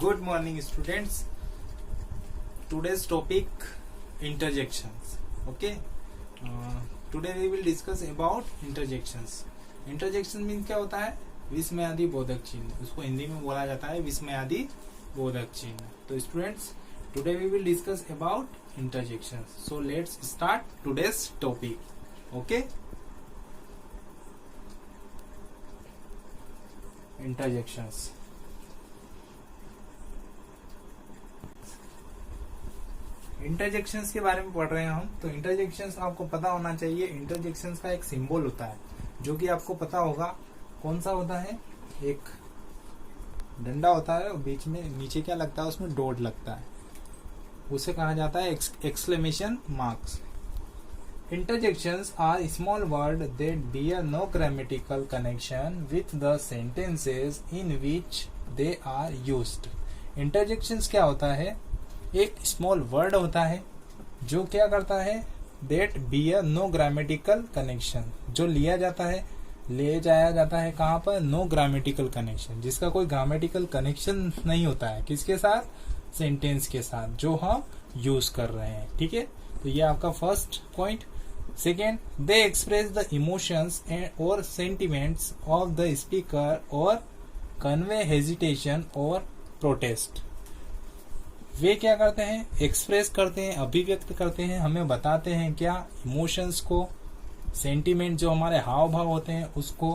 Good morning, students. Today's topic interjections. Okay. Today we will discuss about interjections. Interjection means क्या होता है? विस्मयादि बोधक चिन्ह. उसको हिंदी में बोला जाता है विस्मयादि बोधक चिन्ह. तो students, today we will discuss about interjections. So let's start today's topic. Okay. Interjections. Interjections के बारे में पढ़ रहे हैं हम. तो इंटरजेक्शंस आपको पता होना चाहिए. इंटरजेक्शंस का एक सिंबल होता है जो कि आपको पता होगा. कौन सा होता है? एक डंडा होता है और बीच में नीचे क्या लगता है? उसमें डॉट लगता है. उसे कहा जाता है exclamation marks. Interjections are small word that bear no grammatical connection with the sentences in which they are used. Interjections क्या होता है? एक स्मॉल वर्ड होता है जो क्या करता है? That bear no grammatical connection. जो लिया जाता है, ले जाया जाता है कहाँ पर? No grammatical connection. जिसका कोई ग्रामेटिकल कनेक्शन नहीं होता है. किसके साथ? सेंटेंस के साथ जो हम यूज कर रहे हैं. ठीक है. तो ये आपका first point. Second, they express the emotions और सेंटिमेंट्स ऑफ द स्पीकर और कन्वे हेजिटेशन और प्रोटेस्ट. वे क्या करते हैं? एक्सप्रेस करते हैं, अभिव्यक्त करते हैं, हमें बताते हैं क्या? इमोशंस को, सेंटिमेंट जो हमारे हाव भाव होते हैं उसको.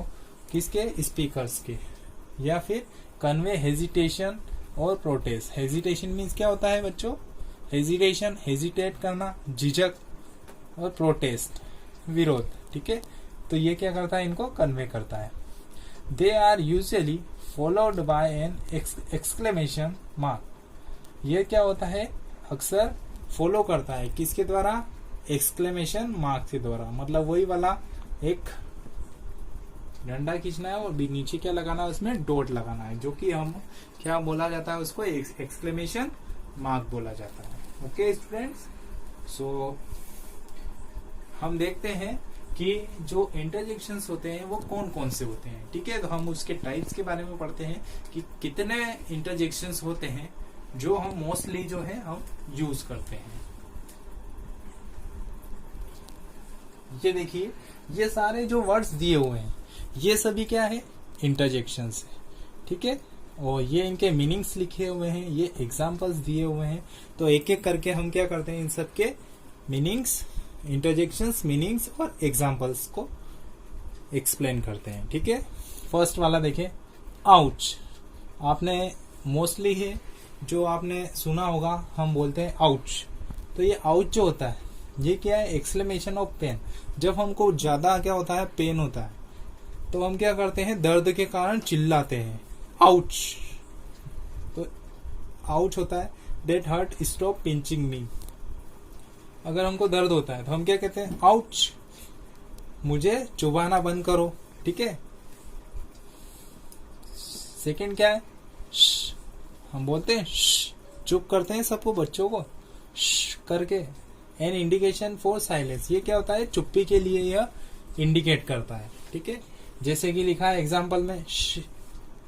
किसके? स्पीकर्स के. या फिर कन्वे हेजिटेशन और प्रोटेस्ट. हेजिटेशन मीन्स क्या होता है बच्चों? हेजिटेशन, हेजिटेट करना, झिझक, और प्रोटेस्ट, विरोध. ठीक है. तो ये क्या करता है? इनको कन्वे करता है. They are usually followed by an exclamation mark. ये क्या होता है? अक्सर फॉलो करता है किसके द्वारा? एक्सक्लेमेशन मार्क के द्वारा. मतलब वही वाला एक डंडा खींचना है और नीचे क्या लगाना है? उसमें डॉट लगाना है, जो कि हम क्या बोला जाता है? उसको एक्सक्लेमेशन मार्क बोला जाता है. Okay students. सो हम देखते हैं कि जो इंटरजेक्शंस होते हैं वो कौन कौन से होते हैं. ठीक है. तो हम उसके टाइप्स के बारे में पढ़ते हैं कि कितने इंटरजेक्शंस होते हैं जो हम मोस्टली जो है हम यूज करते हैं. ये देखिए, ये सारे जो वर्ड्स दिए हुए हैं ये सभी क्या है? इंटरजेक्शंस है. ठीक है. और ये इनके मीनिंग्स लिखे हुए हैं, ये एग्जांपल्स दिए हुए हैं. तो एक एक करके हम क्या करते हैं? इन सब के मीनिंग्स, इंटरजेक्शंस, मीनिंग्स और एग्जांपल्स को एक्सप्लेन करते हैं. ठीक है. फर्स्ट वाला देखें, आउच. आपने मोस्टली है जो आपने सुना होगा, हम बोलते हैं आउच. तो ये आउच जो होता है ये क्या है? Exclamation of pain. जब हमको ज्यादा क्या होता है? पेन होता है तो हम क्या करते हैं? दर्द के कारण चिल्लाते हैं, आउच. तो आउच होता है दैट हर्ट स्टॉप पिंचिंग मी. अगर हमको दर्द होता है तो हम क्या कहते हैं? आउच, मुझे चुभाना बंद करो. ठीक है. सेकंड क्या है? हम बोलते हैं चुप करते हैं सबको, बच्चों को करके. An indication for silence. ये क्या होता है? चुप्पी के लिए यह इंडिकेट करता है. ठीक है. जैसे कि लिखा है एग्जाम्पल में,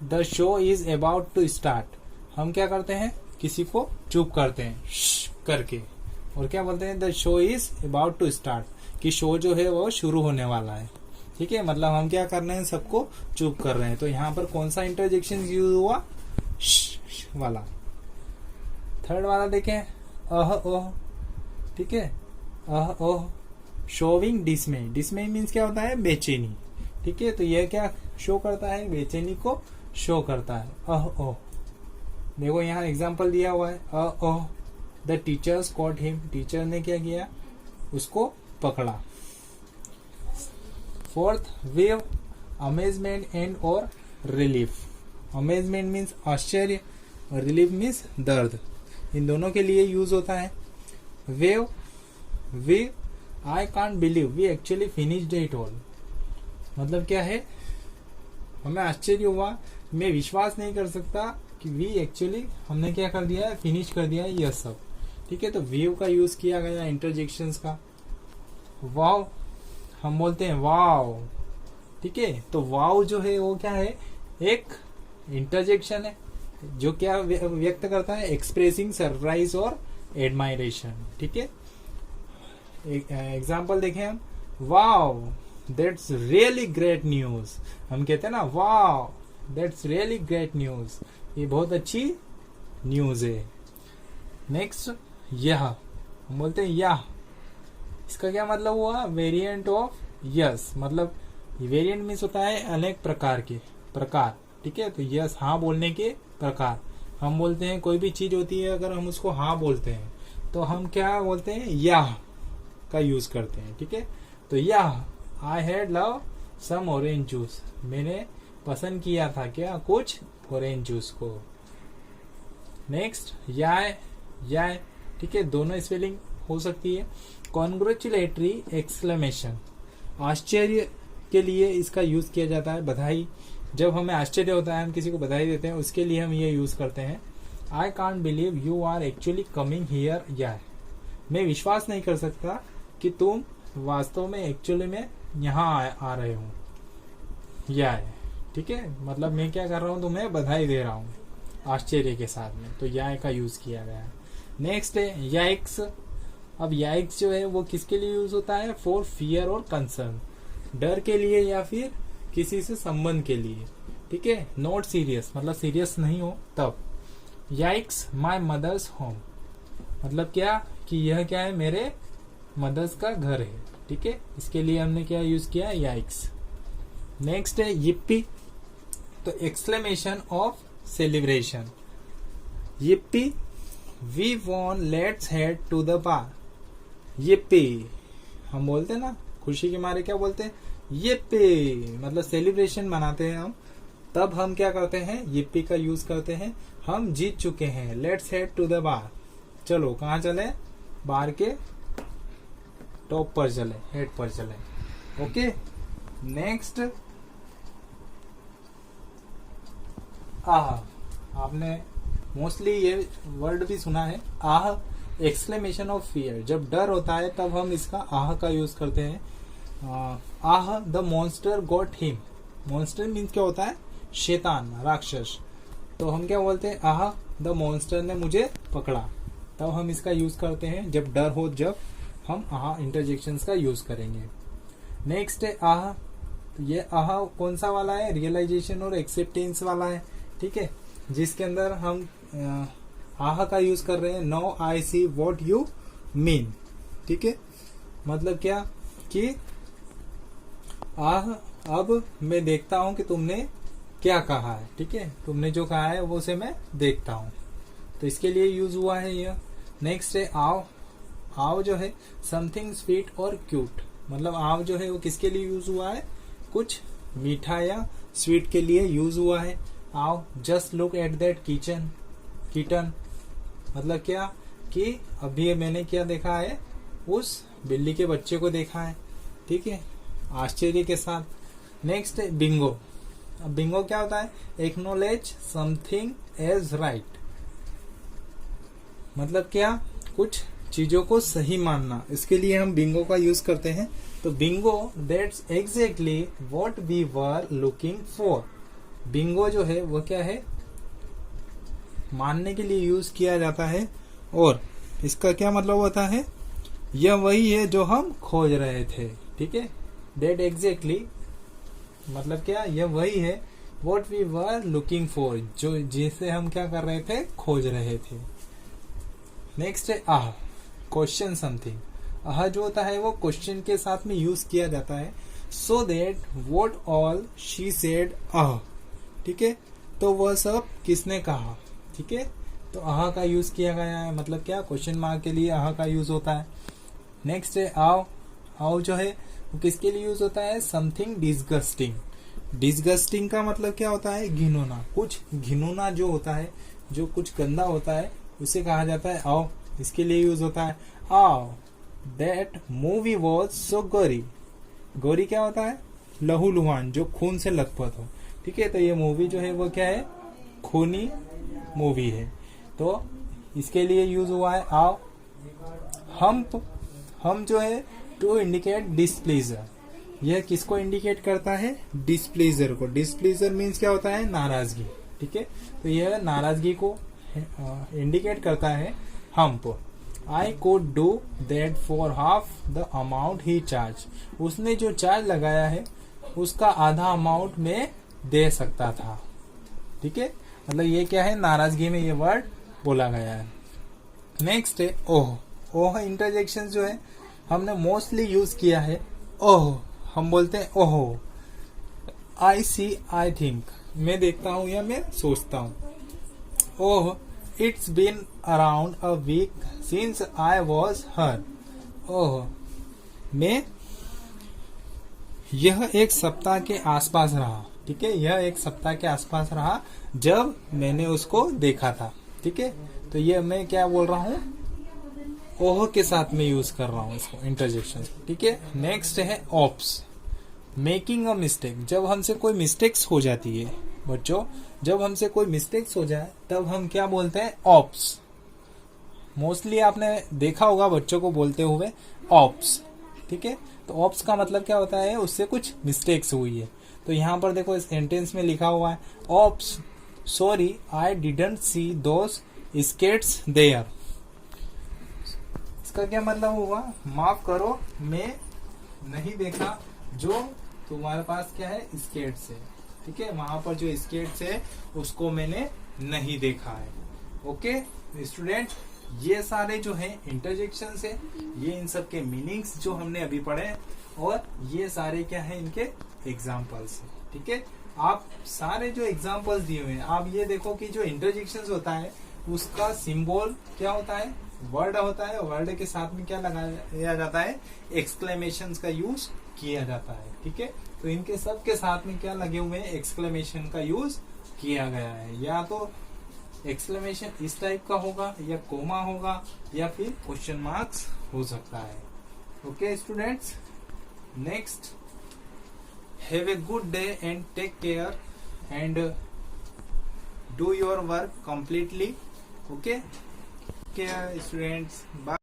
the show is about to start. हम क्या करते हैं? किसी को चुप करते हैं करके. और क्या बोलते हैं? The show is about to start, कि शो जो है वो शुरू होने वाला है. ठीक है. मतलब हम क्या कर रहे हैं? सबको चुप कर रहे हैं. तो यहाँ पर कौन सा इंटरजेक्शन यूज हुआ? वाला. थर्ड वाला देखें, अह ओह. ठीक है. अह ओह. शोविंग डिसमे. डिसमे मीन्स क्या होता है? बेचैनी. ठीक है. तो यह क्या शो करता है? बेचैनी को शो करता है. अह ओह. देखो यहाँ एग्जांपल दिया हुआ है, uh oh the teachers caught him. Teacher ने क्या किया? उसको पकड़ा. फोर्थ, वेव, अमेजमेंट एंड और रिलीफ. अमेजमेंट मीन्स आश्चर्य और रिलीफ मीन्स दर्द. इन दोनों के लिए यूज होता है. Wow, we I can't believe we actually finished it all. मतलब क्या है? हमें आश्चर्य हुआ, मैं विश्वास नहीं कर सकता कि वी एक्चुअली हमने क्या कर दिया है? फिनिश कर दिया है यह सब. ठीक है. तो वेव का यूज किया गया इंटरजेक्शंस का. वाव, हम बोलते हैं वाव. ठीक है. तो वाव जो है वो क्या है? एक इंटरजेक्शन है. जो क्या व्यक्त करता है, एक्सप्रेसिंग सरप्राइज और एडमायरेशन। ठीक है, एग्जाम्पल देखें हम, wow that's really great news. हम कहते हैं ना wow that's really great news, ये बहुत अच्छी न्यूज है। नेक्स्ट यह, हम बोलते हैं यह, इसका क्या मतलब हुआ, वेरिएंट ऑफ यस, मतलब वेरिएंट मीन्स होता है अनेक प्रकार के, प्रकार। ठीक है, तो यस हाँ बोलने के प्रकार। हम बोलते हैं कोई भी चीज होती है अगर हम उसको हाँ बोलते हैं तो हम क्या बोलते हैं, यह का यूज करते हैं। ठीक है, तो यह, I had love some orange juice, मैंने पसंद किया था क्या कुछ ऑरेंज जूस को। नेक्स्ट याय, ठीक है, दोनों स्पेलिंग हो सकती है। कॉन्ग्रेचुलेटरी एक्सक्लेमेशन, आश्चर्य के लिए इसका यूज किया जाता है, बधाई। जब हमें आश्चर्य होता है, हम किसी को बधाई देते हैं, उसके लिए हम ये यूज करते हैं। I can't believe you are actually coming here, या मैं विश्वास नहीं कर सकता कि तुम वास्तव में एक्चुअली में यहाँ आ रहे हो, या है। ठीक है, मतलब मैं क्या कर रहा हूँ, तुम्हें बधाई दे रहा हूँ आश्चर्य के साथ में, तो या का यूज किया गया है। नेक्स्ट है याइक्स। अब याइक्स जो है वो किसके लिए यूज होता है, फॉर फियर और कंसर्न, डर के लिए या फिर किसी से संबंध के लिए। ठीक है, नॉट सीरियस, मतलब सीरियस नहीं हो तब। याइक्स माई मदर्स होम, मतलब क्या कि यह क्या है, मेरे मदर्स का घर है। ठीक है, इसके लिए हमने क्या यूज किया, याइक्स। नेक्स्ट है yippee, तो exclamation of celebration, yippee we won let's head to the bar. yippee हम बोलते हैं ना खुशी के मारे, क्या बोलते हैं, yippee, मतलब सेलिब्रेशन मनाते हैं हम, तब हम क्या करते हैं, yippee का यूज करते हैं। हम जीत चुके हैं, let's head to the bar, चलो कहाँ चले, बार के टॉप पर चले, हेड पर चले। ओके, नेक्स्ट आह, आपने मोस्टली ये वर्ड भी सुना है, आह, एक्सक्लेमेशन ऑफ फियर, जब डर होता है तब हम इसका आह का यूज करते हैं। Ah the monster got him, monster means क्या होता है, शैतान, राक्षस, तो हम क्या बोलते हैं, आह द मॉन्स्टर ने मुझे पकड़ा, तब हम इसका यूज करते हैं जब डर हो, जब हम आह इंटरजेक्शंस का यूज करेंगे। नेक्स्ट है आह, ये आह कौन सा वाला है, रियलाइजेशन और एक्सेप्टेंस वाला है। ठीक है, जिसके अंदर हम आह का यूज कर रहे हैं, no I see what you mean. ठीक है, मतलब क्या कि आह, अब मैं देखता हूं कि तुमने क्या कहा है। ठीक है, तुमने जो कहा है वो से मैं देखता हूं, तो इसके लिए यूज हुआ है यह। नेक्स्ट है आओ, आओ जो है समथिंग स्वीट और क्यूट, मतलब आओ जो है वो किसके लिए यूज हुआ है, कुछ मीठा या स्वीट के लिए यूज हुआ है। आओ just look at that kitten, मतलब क्या कि अभी मैंने क्या देखा है, उस बिल्ली के बच्चे को देखा है। ठीक है, आश्चर्य के साथ। नेक्स्ट है बिंगो। अब बिंगो क्या होता है, एक्नोलेज समथिंग एज राइट, मतलब क्या कुछ चीजों को सही मानना, इसके लिए हम बिंगो का यूज करते हैं। तो bingo that's exactly what we were looking for, bingo जो है वो क्या है, मानने के लिए यूज किया जाता है, और इसका क्या मतलब होता है, यह वही है जो हम खोज रहे थे। ठीक है, दैट एग्जैक्टली मतलब क्या, यह वही है, what we were looking for, जो जिसे हम क्या कर रहे थे, खोज रहे थे। नेक्स्ट है आह, क्वेश्चन समथिंग। आह जो होता है वो क्वेश्चन के साथ में यूज किया जाता है, so that what all she said ah. ठीक है, तो वह सब किसने कहा। ठीक है, तो आह का यूज किया गया है, मतलब क्या, क्वेश्चन मार्क के लिए आह का यूज होता है। नेक्स्ट है आओ, आओ जो है वो किसके लिए यूज होता है, समथिंग डिस्गस्टिंग। डिस्गस्टिंग का मतलब क्या होता है, घिनौना, कुछ घिनौना जो होता है, जो कुछ गंदा होता है उसे कहा जाता है आओ, इसके लिए यूज होता है। आओ दैट मूवी वॉज सो गोरी, गोरी क्या होता है, लहूलुहान, जो खून से लथपथ हो। ठीक है, तो ये मूवी जो है वो क्या है, खूनी मूवी है, तो इसके लिए यूज हुआ है आओ। हम जो है टू इंडिकेट डिस्प्लेजर, यह किसको इंडिकेट करता है, डिस्प्लेजर को। डिस्प्लेजर मीन्स क्या होता है, नाराजगी। ठीक है, तो यह नाराजगी को इंडिकेट करता है hump. I could do that for half the amount he charge. उसने जो चार्ज लगाया है उसका आधा अमाउंट में दे सकता था। ठीक है, मतलब ये क्या है, नाराजगी में ये वर्ड बोला गया है। नेक्स्ट है ओह। ओह इंटरजेक्शन जो है हमने मोस्टली यूज किया है। ओह हम बोलते हैं ओह। आई सी आई थिंक, मैं देखता हूं या मैं सोचता हूं। Oh it's been around a week since I was here. Oh मैं, यह एक सप्ताह के आसपास रहा। ठीक है, यह एक सप्ताह के आसपास रहा जब मैंने उसको देखा था। ठीक है, तो ये मैं क्या बोल रहा हूं, ओह के साथ में यूज कर रहा हूं इसको इंटरजेक्शन। ठीक है, नेक्स्ट है ऑप्स। मेकिंग अ मिस्टेक, जब हमसे कोई मिस्टेक्स हो जाती है बच्चों, जब हमसे कोई मिस्टेक्स हो जाए तब हम क्या बोलते हैं, ऑप्स। मोस्टली आपने देखा होगा बच्चों को बोलते हुए ऑप्स। ठीक है, तो ऑप्स का मतलब क्या होता है, उससे कुछ मिस्टेक्स हुई है। तो यहां पर देखो इस सेंटेंस में लिखा हुआ है oops sorry I didn't see those skates there. इसका क्या मतलब होगा, माफ करो मैं नहीं देखा जो तुम्हारे पास क्या है, स्केट्स है। ठीक है, वहां पर जो स्केट्स है उसको मैंने नहीं देखा है। ओके स्टूडेंट, ये सारे जो है इंटरजेक्शंस है, ये इन सब के मीनिंग्स जो हमने अभी पढ़े, और ये सारे क्या है, इनके एग्जाम्पल्स है। ठीक है, आप सारे जो एग्जाम्पल्स दिए हुए हैं, आप ये देखो कि जो इंटरजेक्शंस होता है उसका सिंबल क्या होता है, वर्ड होता है। वर्ड के साथ में क्या लगाया जाता है, एक्सक्लेमेशन का यूज किया जाता है। ठीक है, तो इनके सब के साथ में क्या लगे हुए हैं, एक्सक्लेमेशन का यूज किया गया है। या तो एक्सक्लेमेशन इस टाइप का होगा, या कोमा होगा, या फिर क्वेश्चन मार्क्स हो सकता है। Okay students, next, have a good day and take care and do your work completely. Okay students, bye.